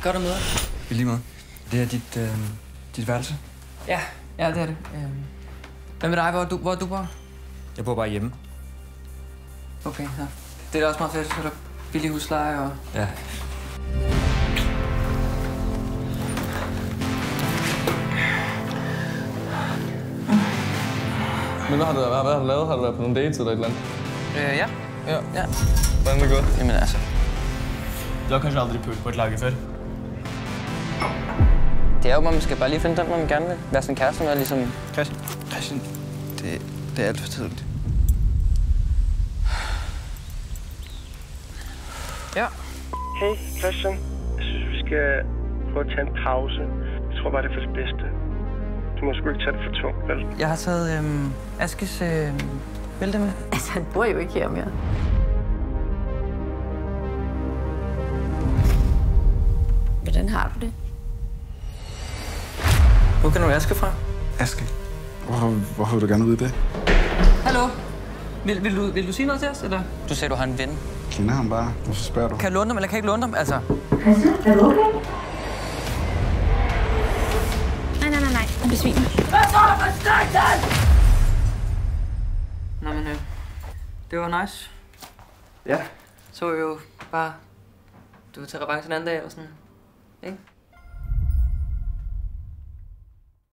Godt at møde dig. I lige måde. Det er dit værelse? Ja, det er det. Hvad med dig? Hvor du bor? Jeg bor bare hjemme. Okay, så. Det er da også meget fedt, så er der billig husleje og... Ja. Men hvad har du lavet? Har du været på nogle dates eller et eller andet? Ja. Hvordan er det gået? Jamen altså... Du har kanskje aldrig pult på et lager før? Det er jo, man skal bare lige finde den, man gerne vil være sådan en kæreste med, ligesom... Christian, det er alt for tidligt. Ja. Hey, Christian. Jeg synes, vi skal prøve at tage en pause. Jeg tror bare, det er for det bedste. Du må sgu ikke tage det for tungt, vel? Jeg har taget Askes bælte med. Altså, han bor jo ikke her mere. Hvordan har du det? Hvor kender du Aske fra? Aske? Hvorfor vil du gerne vide det? Hallo? Vil du sige noget til os, eller? Du sagde, du har en ven. Jeg kender ham bare. Hvorfor spørger du? Kan jeg låne dem, eller kan jeg ikke låne dem? Altså... Christian, er du okay? Nej. Han besvimer. Hvad så der for stakten? Nå, men det var nice. Ja. Så jo bare... Du vil tage revanche en anden dag, eller sådan. Ikke?